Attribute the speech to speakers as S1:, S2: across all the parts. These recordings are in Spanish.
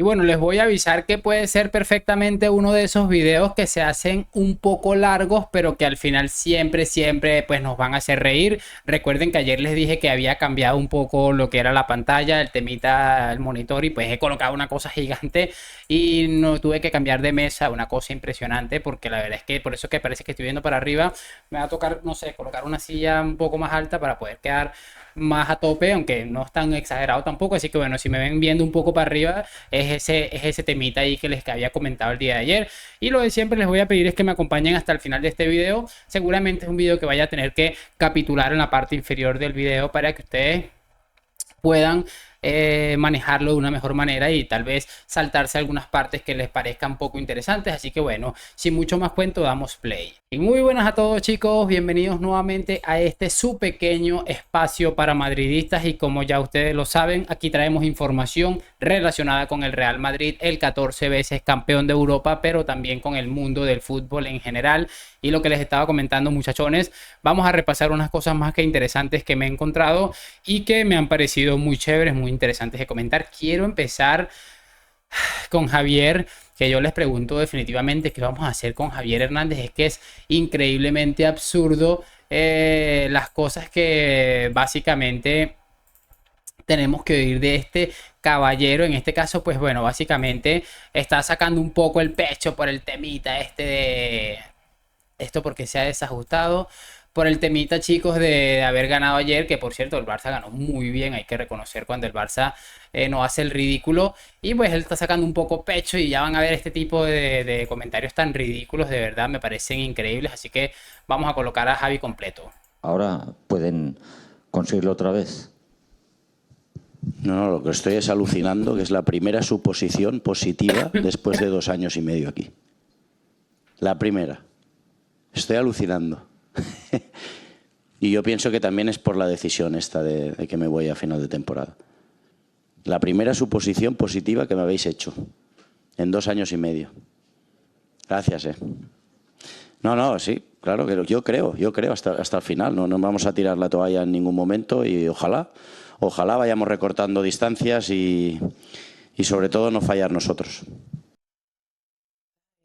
S1: Y bueno, les voy a avisar que puede ser perfectamente uno de esos videos que se hacen un poco largos, pero que al final siempre pues nos van a hacer reír. Recuerden que ayer les dije que había cambiado un poco lo que era la pantalla, el temita, el monitor, y pues he colocado una cosa gigante y no tuve que cambiar de mesa, una cosa impresionante, porque la verdad es que por eso que parece que estoy viendo para arriba, me va a tocar, no sé, colocar una silla un poco más alta para poder quedar más a tope, aunque no es tan exagerado tampoco. Así que bueno, si me ven viendo un poco para arriba, es ese temita ahí que les había comentado el día de ayer. Y lo de siempre les voy a pedir es que me acompañen hasta el final de este video. Seguramente es un video que vaya a tener que capitular en la parte inferior del video para que ustedes puedan manejarlo de una mejor manera y tal vez saltarse algunas partes que les parezcan poco interesantes. Así que bueno, sin mucho más cuento, damos play. Y muy buenas a todos, chicos, bienvenidos nuevamente a este su pequeño espacio para madridistas. Y como ya ustedes lo saben, aquí traemos información relacionada con el Real Madrid, el 14 veces campeón de Europa, pero también con el mundo del fútbol en general. Y lo que les estaba comentando, muchachones, vamos a repasar unas cosas más que interesantes que me he encontrado y que me han parecido muy chéveres, muy interesantes de comentar. Quiero empezar con Javier, que yo les pregunto definitivamente qué vamos a hacer con Javier Hernández. Es que es increíblemente absurdo las cosas que básicamente tenemos que oír de este caballero. En este caso, pues bueno, básicamente está sacando un poco el pecho por el temita este de esto, porque se ha desajustado por el temita, chicos, de haber ganado ayer, que por cierto el Barça ganó muy bien. Hay que reconocer cuando el Barça no hace el ridículo, y pues él está sacando un poco pecho y ya van a ver este tipo de comentarios tan ridículos, de verdad me parecen increíbles. Así que vamos a colocar a Javi completo.
S2: Ahora pueden conseguirlo otra vez.
S3: No, lo que estoy es alucinando, que es la primera suposición positiva después de 2 años y medio aquí. La primera. Estoy alucinando. Y yo pienso que también es por la decisión esta de que me voy a final de temporada. La primera suposición positiva que me habéis hecho en 2 años y medio. Gracias, No, sí, claro que yo creo hasta el final. No vamos a tirar la toalla en ningún momento y ojalá vayamos recortando distancias y sobre todo no fallar nosotros.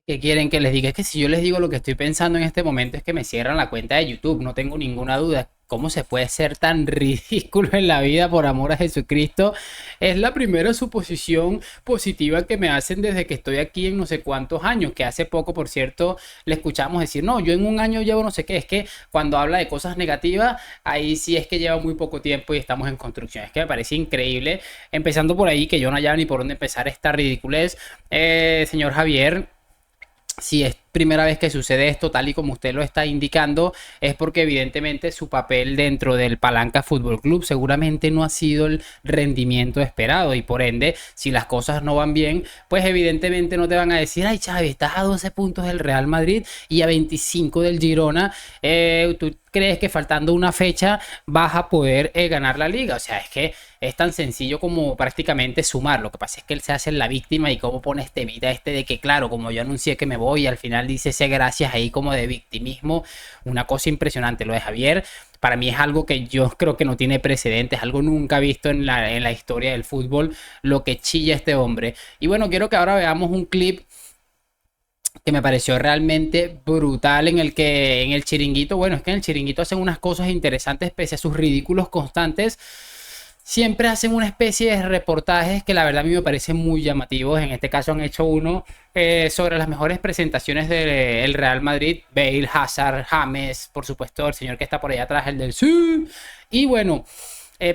S1: ¿Qué quieren que les diga? Es que si yo les digo lo que estoy pensando en este momento es que me cierran la cuenta de YouTube, no tengo ninguna duda. ¿Cómo se puede ser tan ridículo en la vida, por amor a Jesucristo? Es la primera suposición positiva que me hacen desde que estoy aquí en no sé cuántos años, que hace poco, por cierto, le escuchamos decir, no, yo en un año llevo no sé qué. Es que cuando habla de cosas negativas, ahí sí es que lleva muy poco tiempo y estamos en construcción. Es que me parece increíble, empezando por ahí, que yo no hallaba ni por dónde empezar esta ridiculez. Señor Javier, si es primera vez que sucede esto, tal y como usted lo está indicando, es porque evidentemente su papel dentro del Palanca Fútbol Club seguramente no ha sido el rendimiento esperado, y por ende, si las cosas no van bien, pues evidentemente no te van a decir, ay Xavi, estás a 12 puntos del Real Madrid y a 25 del Girona, tú crees que faltando una fecha vas a poder ganar la liga. O sea, es que es tan sencillo como prácticamente sumar. Lo que pasa es que él se hace la víctima y como pone este vida de que claro, como yo anuncié que me voy, y al final dice ese gracias ahí como de victimismo. Una cosa impresionante. Lo de Javier para mí es algo que yo creo que no tiene precedentes, algo nunca visto en la historia del fútbol, lo que chilla este hombre. Y bueno, quiero que ahora veamos un clip que me pareció realmente brutal, en el Chiringuito, bueno, es que en el Chiringuito hacen unas cosas interesantes pese a sus ridículos constantes. Siempre hacen una especie de reportajes que la verdad a mí me parecen muy llamativos. En este caso han hecho uno sobre las mejores presentaciones del Real Madrid. Bale, Hazard, James, por supuesto el señor que está por allá atrás, el del sí. Y bueno,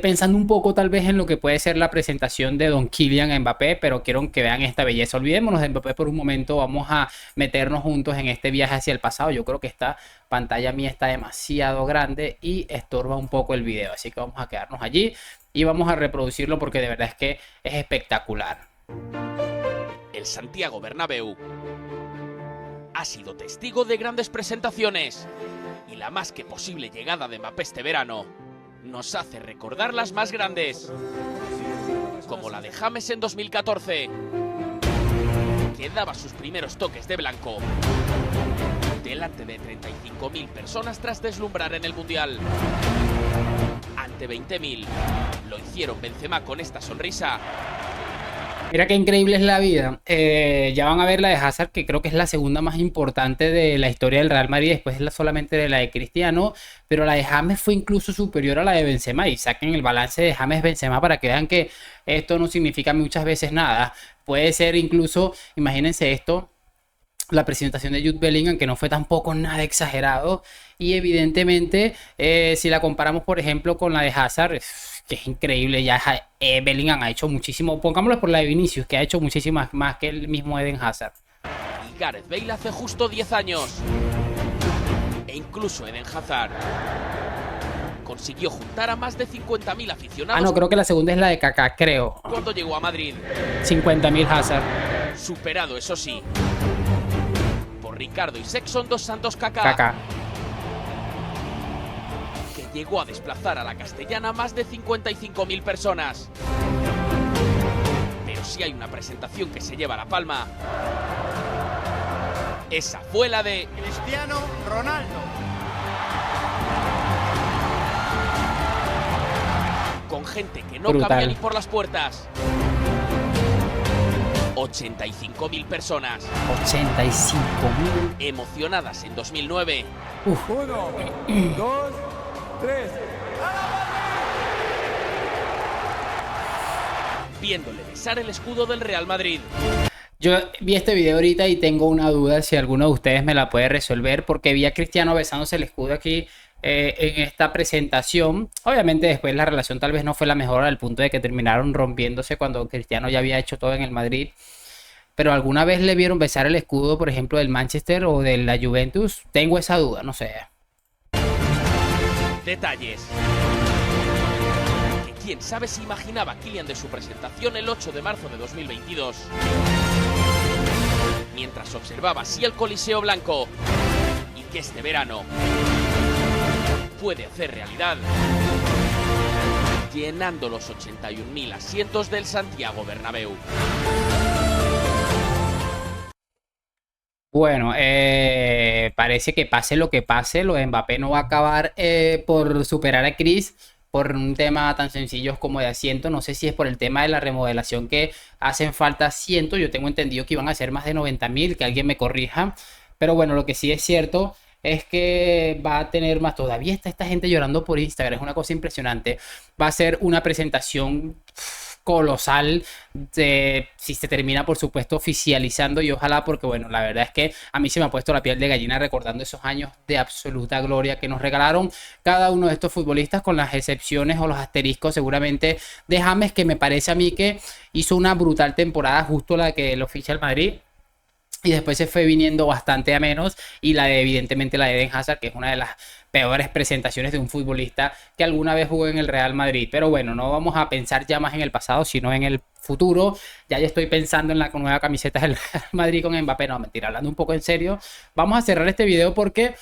S1: pensando un poco tal vez en lo que puede ser la presentación de Don Kylian Mbappé, pero quiero que vean esta belleza. Olvidémonos de Mbappé por un momento, vamos a meternos juntos en este viaje hacia el pasado. Yo creo que esta pantalla mía está demasiado grande y estorba un poco el video, así que vamos a quedarnos allí y vamos a reproducirlo porque de verdad es que es espectacular.
S4: El Santiago Bernabéu ha sido testigo de grandes presentaciones y la más que posible llegada de Mbappé este verano nos hace recordar las más grandes, como la de James en 2014, que daba sus primeros toques de blanco delante de 35.000 personas tras deslumbrar en el Mundial. Ante 20.000 lo hicieron Benzema con esta sonrisa
S1: Mira qué increíble es la vida. Ya van a ver la de Hazard, que creo que es la segunda más importante de la historia del Real Madrid, después solamente de la de Cristiano, pero la de James fue incluso superior a la de Benzema. Y saquen el balance de James-Benzema para que vean que esto no significa muchas veces nada. Puede ser incluso, imagínense esto, la presentación de Jude Bellingham, que no fue tampoco nada exagerado. Y evidentemente, si la comparamos, por ejemplo, con la de Hazard, que es increíble, ya Bellingham ha hecho muchísimo, pongámoslo por la de Vinicius, que ha hecho muchísimas más que el mismo Eden Hazard.
S4: Y Gareth Bale hace justo 10 años. E incluso Eden Hazard consiguió juntar a más de 50.000 aficionados.
S1: Ah, no, creo que la segunda es la de Kaká, creo.
S4: Cuando llegó a Madrid.
S1: 50.000 Hazard.
S4: Superado, eso sí, por Ricardo y Sexton dos Santos Kaká. Llegó a desplazar a la Castellana más de 55.000 personas. Pero si hay una presentación que se lleva la palma, esa fue la de
S5: Cristiano Ronaldo.
S4: Con gente que no
S1: brutal.
S4: cabía ni por las puertas. 85.000 personas.
S1: 85.000.
S4: Emocionadas en 2009.
S5: 1, 2, 3.
S4: Viéndole besar el escudo del Real Madrid.
S1: Yo vi este video ahorita y tengo una duda si alguno de ustedes me la puede resolver, porque vi a Cristiano besándose el escudo aquí en esta presentación. Obviamente después la relación tal vez no fue la mejor, al punto de que terminaron rompiéndose cuando Cristiano ya había hecho todo en el Madrid. Pero ¿alguna vez le vieron besar el escudo, por ejemplo, del Manchester o de la Juventus? Tengo esa duda, no sé.
S4: Detalles. Que quién sabe si imaginaba Kylian de su presentación el 8 de marzo de 2022. Mientras observaba así el Coliseo Blanco. Y que este verano puede hacer realidad, llenando los 81.000 asientos del Santiago Bernabéu.
S1: Bueno, parece que pase lo que pase, lo de Mbappé no va a acabar por superar a Chris por un tema tan sencillo como de asiento. No sé si es por el tema de la remodelación que hacen falta asientos. Yo tengo entendido que iban a ser más de 90.000, que alguien me corrija. Pero bueno, lo que sí es cierto es que va a tener más. Todavía está esta gente llorando por Instagram, es una cosa impresionante. Va a ser una presentación colosal, si se termina por supuesto oficializando, y ojalá, porque bueno, la verdad es que a mí se me ha puesto la piel de gallina recordando esos años de absoluta gloria que nos regalaron cada uno de estos futbolistas, con las excepciones o los asteriscos seguramente de James, que me parece a mí que hizo una brutal temporada, justo la que lo ficha el Madrid. Y después se fue viniendo bastante a menos, y evidentemente la de Eden Hazard, que es una de las peores presentaciones de un futbolista que alguna vez jugó en el Real Madrid. Pero bueno, no vamos a pensar ya más en el pasado, sino en el futuro. Ya estoy pensando en la nueva camiseta del Real Madrid con Mbappé. No, mentira, hablando un poco en serio. Vamos a cerrar este video porque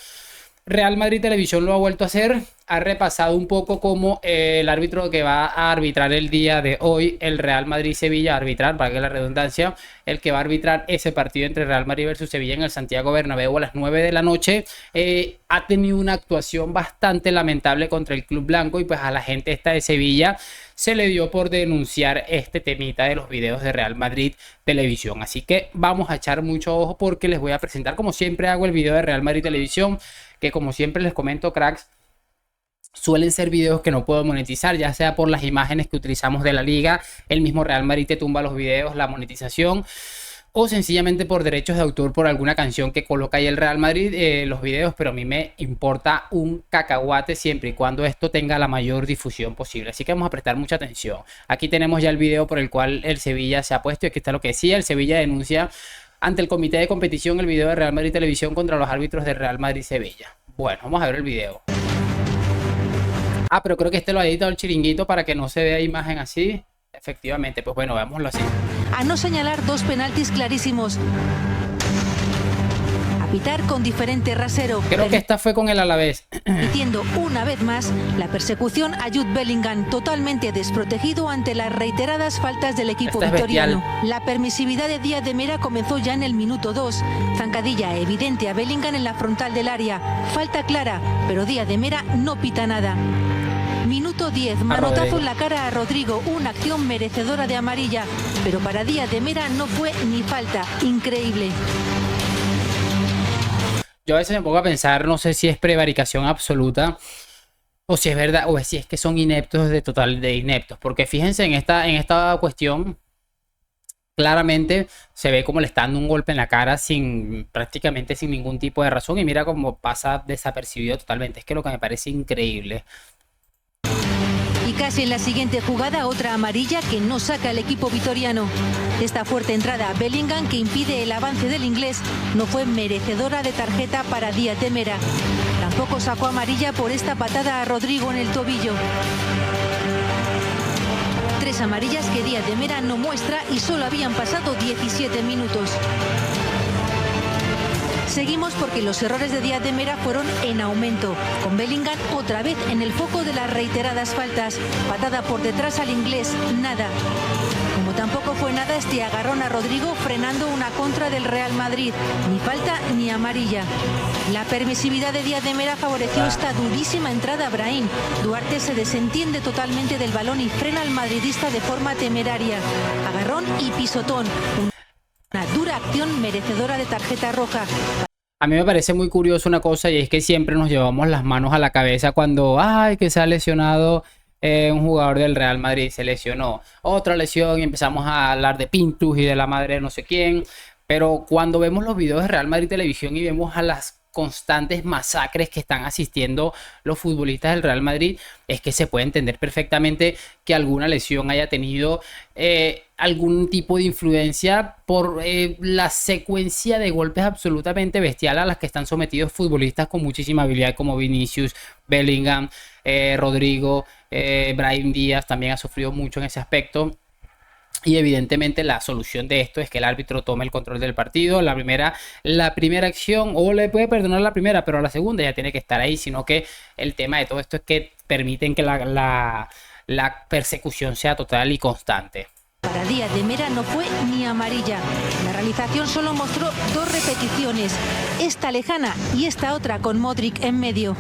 S1: Real Madrid Televisión lo ha vuelto a hacer. Ha repasado un poco cómo el árbitro que va a arbitrar el día de hoy, el Real Madrid-Sevilla, para que la redundancia, el que va a arbitrar ese partido entre Real Madrid versus Sevilla en el Santiago Bernabéu a las 9 de la noche, ha tenido una actuación bastante lamentable contra el Club Blanco, y pues a la gente esta de Sevilla se le dio por denunciar este temita de los videos de Real Madrid Televisión. Así que vamos a echar mucho ojo, porque les voy a presentar, como siempre hago, el video de Real Madrid Televisión, que como siempre les comento, cracks, suelen ser videos que no puedo monetizar, ya sea por las imágenes que utilizamos de la liga, el mismo Real Madrid te tumba los videos, la monetización, o sencillamente por derechos de autor por alguna canción que coloca ahí el Real Madrid los videos. Pero a mí me importa un cacahuate siempre y cuando esto tenga la mayor difusión posible. Así que vamos a prestar mucha atención. Aquí tenemos ya el video por el cual el Sevilla se ha puesto, y aquí está lo que decía: el Sevilla denuncia ante el comité de competición el video de Real Madrid Televisión contra los árbitros de Real Madrid-Sevilla. Bueno, vamos a ver el video. Ah, pero creo que este lo ha editado el Chiringuito para que no se vea imagen así. Efectivamente, pues bueno, veámoslo así.
S6: A no señalar dos penaltis clarísimos. A pitar con diferente rasero.
S1: Creo que esta fue con el Alavés.
S6: Permitiendo una vez más la persecución a Jude Bellingham, totalmente desprotegido ante las reiteradas faltas del equipo victoriano. La permisividad de Díaz de Mera comenzó ya en el minuto 2. Zancadilla evidente a Bellingham en la frontal del área. Falta clara, pero Díaz de Mera no pita nada. Minuto 10, manotazo en la cara a Rodrigo, una acción merecedora de amarilla, pero para Díaz de Mera no fue ni falta, increíble.
S1: Yo a veces me pongo a pensar, no sé si es prevaricación absoluta o si es verdad, o si es que son ineptos de ineptos, porque fíjense en esta cuestión, claramente se ve como le está dando un golpe en la cara prácticamente sin ningún tipo de razón, y mira cómo pasa desapercibido totalmente. Es que lo que me parece increíble.
S6: Y casi en la siguiente jugada, otra amarilla que no saca el equipo vitoriano. Esta fuerte entrada a Bellingham, que impide el avance del inglés, no fue merecedora de tarjeta para Díaz de Mera. Tampoco sacó amarilla por esta patada a Rodrigo en el tobillo. 3 amarillas que Díaz de Mera no muestra y solo habían pasado 17 minutos. Seguimos porque los errores de Díaz de Mera fueron en aumento, con Bellingham otra vez en el foco de las reiteradas faltas. Patada por detrás al inglés, nada. Como tampoco fue nada este agarrón a Rodrigo frenando una contra del Real Madrid. Ni falta ni amarilla. La permisividad de Díaz de Mera favoreció esta durísima entrada a Brahim. Duarte se desentiende totalmente del balón y frena al madridista de forma temeraria. Agarrón y pisotón. Una dura acción merecedora de tarjeta roja.
S1: A mí me parece muy curioso una cosa, y es que siempre nos llevamos las manos a la cabeza cuando ¡ay, que se ha lesionado un jugador del Real Madrid! Se lesionó, otra lesión, y empezamos a hablar de Pintus y de la madre de no sé quién. Pero cuando vemos los videos de Real Madrid Televisión y vemos a las constantes masacres que están asistiendo los futbolistas del Real Madrid, es que se puede entender perfectamente que alguna lesión haya tenido algún tipo de influencia por la secuencia de golpes absolutamente bestial a las que están sometidos futbolistas con muchísima habilidad como Vinicius, Bellingham, Rodrigo, Brahim Díaz también ha sufrido mucho en ese aspecto. Y evidentemente la solución de esto es que el árbitro tome el control del partido. La primera acción, o le puede perdonar la primera, pero la segunda ya tiene que estar ahí. Sino que el tema de todo esto es que permiten que la persecución sea total y constante.
S6: Para Díaz de Mera no fue ni amarilla. La realización solo mostró 2 repeticiones. Esta lejana y esta otra con Modric en medio.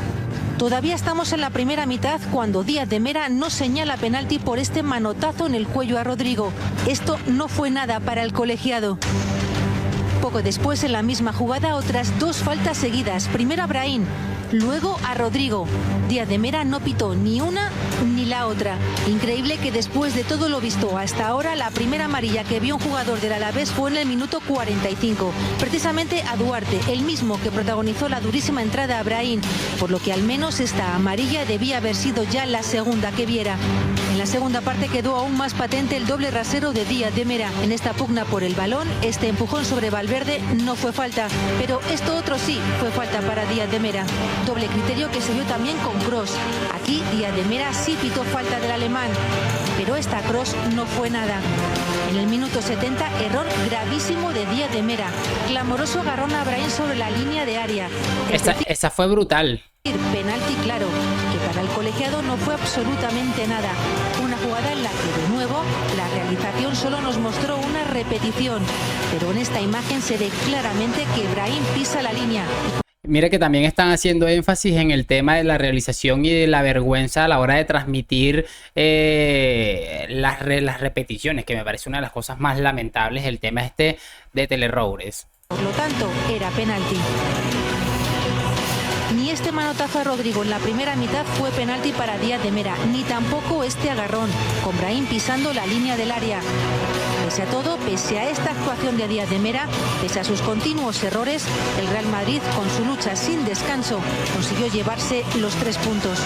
S6: Todavía estamos en la primera mitad cuando Díaz de Mera no señala penalti por este manotazo en el cuello a Rodrigo. Esto no fue nada para el colegiado. Poco después, en la misma jugada, otras 2 faltas seguidas. Primero a Brahim, luego a Rodrigo. Díaz de Mera no pitó ni una ni la otra. Increíble que después de todo lo visto hasta ahora, la primera amarilla que vio un jugador del Alavés fue en el minuto 45. Precisamente a Duarte, el mismo que protagonizó la durísima entrada a Brahim. Por lo que al menos esta amarilla debía haber sido ya la segunda que viera. En la segunda parte quedó aún más patente el doble rasero de Díaz de Mera. En esta pugna por el balón, este empujón sobre Valverde no fue falta, pero esto otro sí fue falta para Díaz de Mera. Doble criterio que se vio también con Kroos. Aquí Díaz de Mera sí pitó falta del alemán, pero esta Kroos no fue nada. En el minuto 70, error gravísimo de Díaz de Mera. Clamoroso agarrón a Brahim sobre la línea de área.
S1: Esta fue brutal.
S6: Penalti claro, que para el colegiado no fue absolutamente nada. Una jugada en la que de nuevo la realización solo nos mostró una repetición, pero en esta imagen se ve claramente que Brahim pisa la línea.
S1: Mira que también están haciendo énfasis en el tema de la realización y de la vergüenza a la hora de transmitir las repeticiones, que me parece una de las cosas más lamentables, el tema este de Telerroures.
S6: Por lo tanto, era penalti. Ni este manotazo a Rodrigo en la primera mitad fue penalti para Díaz de Mera, ni tampoco este agarrón, con Brahim pisando la línea del área. Pese a todo, pese a esta actuación de Díaz de Mera, pese a sus continuos errores, el Real Madrid, con su lucha sin descanso, consiguió llevarse los 3 puntos.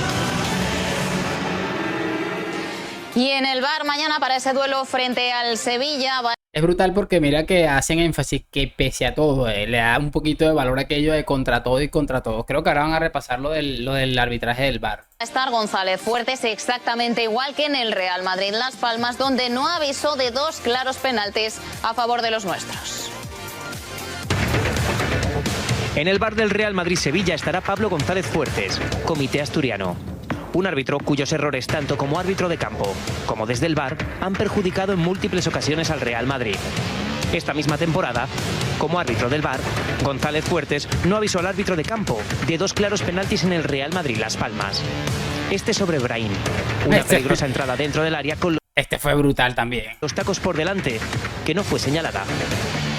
S7: Y en el VAR mañana para ese duelo frente al Sevilla...
S1: Es brutal porque mira que hacen énfasis que pese a todo, le da un poquito de valor aquello de contra todo y contra todos. Creo que ahora van a repasar lo del arbitraje del VAR.
S7: Estar González Fuertes exactamente igual que en el Real Madrid Las Palmas, donde no avisó de 2 claros penaltis a favor de los nuestros.
S8: En el VAR del Real Madrid-Sevilla estará Pablo González Fuertes, comité asturiano. Un árbitro cuyos errores tanto como árbitro de campo como desde el VAR han perjudicado en múltiples ocasiones al Real Madrid. Esta misma temporada, como árbitro del VAR, González Fuertes no avisó al árbitro de campo de 2 claros penaltis en el Real Madrid Las Palmas. este sobre Brahim. Una peligrosa entrada dentro del área con
S1: Este fue brutal también.
S8: los tacos por delante, que no fue señalada.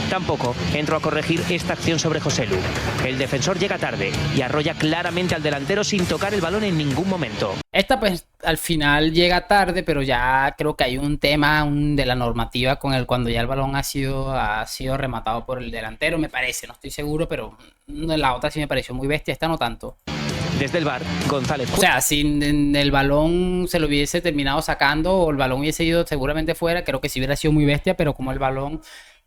S8: Tampoco entró a corregir esta acción sobre Joselu. El defensor llega tarde y arrolla claramente al delantero sin tocar el balón en ningún momento.
S1: Esta pues al final llega tarde, pero ya creo que hay un tema de la normativa con el cuando ya el balón ha sido rematado por el delantero, me parece, no estoy seguro, pero la otra sí me pareció muy bestia, esta no tanto.
S8: Desde el VAR, González...
S1: O sea, si el balón se lo hubiese terminado sacando o el balón hubiese ido seguramente fuera, creo que sí hubiera sido muy bestia, pero como el balón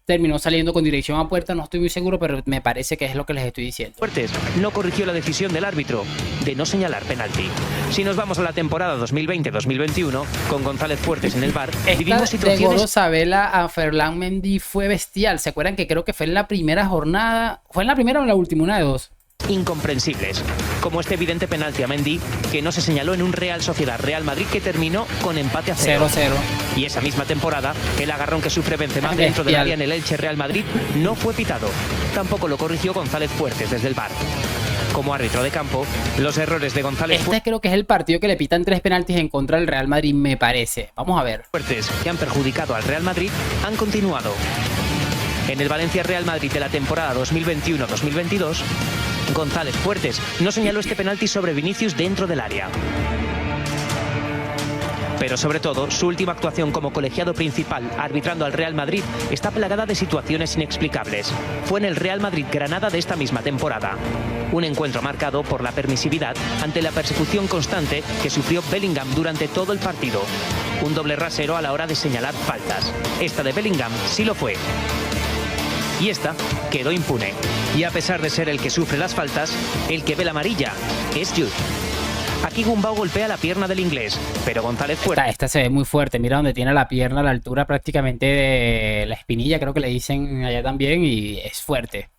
S1: terminó saliendo con dirección a puerta, no estoy muy seguro, pero me parece que es lo que les estoy diciendo.
S8: Fuertes no corrigió la decisión del árbitro de no señalar penalti. Si nos vamos a la temporada 2020-2021, con González Fuertes en el VAR, vivimos
S1: de
S8: situaciones...
S1: Goro Sabela a Ferland Mendy fue bestial. ¿Se acuerdan que creo que fue en la primera jornada? ¿Fue en la primera o en la última? Una de dos.
S8: Incomprensibles, como este evidente penalti a Mendy que no se señaló en un Real Sociedad Real Madrid que terminó con empate a 0.
S1: 0-0.
S8: Y esa misma temporada, el agarrón que sufre Benzema dentro del área en el Elche Real Madrid no fue pitado. Tampoco lo corrigió González Fuertes desde el VAR. Como árbitro de campo, los errores de González
S1: creo que es el partido que le pitan 3 penaltis en contra del Real Madrid, me parece. Vamos a ver.
S8: Fuertes que han perjudicado al Real Madrid han continuado. En el Valencia Real Madrid de la temporada 2021-2022, González Fuertes no señaló este penalti sobre Vinicius dentro del área. Pero sobre todo, su última actuación como colegiado principal arbitrando al Real Madrid está plagada de situaciones inexplicables. Fue en el Real Madrid-Granada de esta misma temporada. Un encuentro marcado por la permisividad ante la persecución constante que sufrió Bellingham durante todo el partido. Un doble rasero a la hora de señalar faltas. Esta de Bellingham sí lo fue. Y esta quedó impune. Y a pesar de ser el que sufre las faltas, el que ve la amarilla es Jude. Aquí Gumbau golpea la pierna del inglés, pero González Fuertes...
S1: Esta se ve muy fuerte, mira donde tiene la pierna a la altura prácticamente de la espinilla, creo que le dicen allá también, y es fuerte.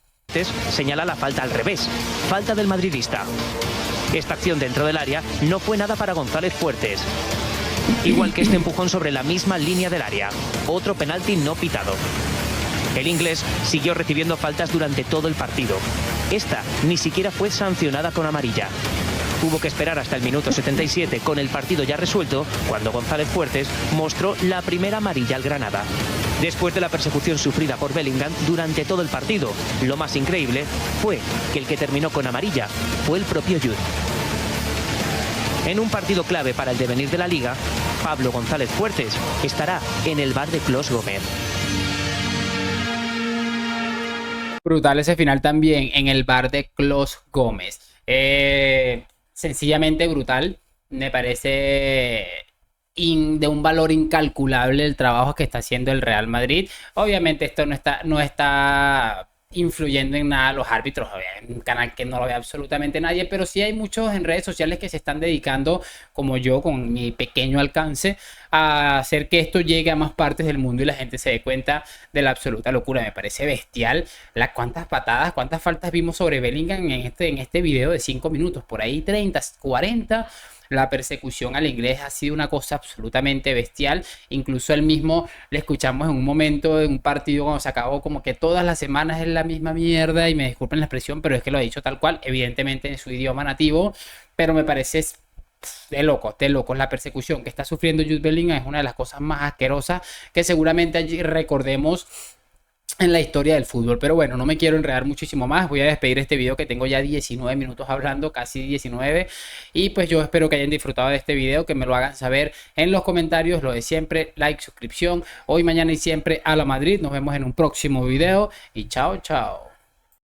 S8: Señala la falta al revés, falta del madridista. Esta acción dentro del área no fue nada para González Fuertes. Igual que este empujón sobre la misma línea del área, otro penalti no pitado. El inglés siguió recibiendo faltas durante todo el partido. Esta ni siquiera fue sancionada con amarilla. Hubo que esperar hasta el minuto 77 con el partido ya resuelto, cuando González Fuertes mostró la primera amarilla al Granada. Después de la persecución sufrida por Bellingham durante todo el partido, lo más increíble fue que el que terminó con amarilla fue el propio Jude. En un partido clave para el devenir de la Liga, Pablo González Fuertes estará en el bar de Clos Gómez.
S1: Brutal ese final también en el bar de Clos Gómez. Sencillamente brutal. Me parece de un valor incalculable el trabajo que está haciendo el Real Madrid. Obviamente esto no está influyendo en nada los árbitros, un canal que no lo ve absolutamente nadie, pero sí hay muchos en redes sociales que se están dedicando, como yo, con mi pequeño alcance, a hacer que esto llegue a más partes del mundo y la gente se dé cuenta de la absoluta locura. Me parece bestial cuántas patadas, cuántas faltas vimos sobre Bellingham en este video de 5 minutos, por ahí 30, 40. La persecución al inglés ha sido una cosa absolutamente bestial. Incluso él mismo le escuchamos en un momento en un partido cuando se acabó como que todas las semanas es la misma mierda, y me disculpen la expresión, pero es que lo ha dicho tal cual, evidentemente en su idioma nativo, pero me parece de locos. La persecución que está sufriendo Jude Bellingham es una de las cosas más asquerosas que seguramente allí recordemos en la historia del fútbol. Pero bueno, no me quiero enredar muchísimo más. Voy a despedir este video que tengo ya 19 minutos hablando, casi 19. Y pues yo espero que hayan disfrutado de este video, que me lo hagan saber en los comentarios. Lo de siempre, like, suscripción. Hoy, mañana y siempre a la Madrid. Nos vemos en un próximo video y chao, chao.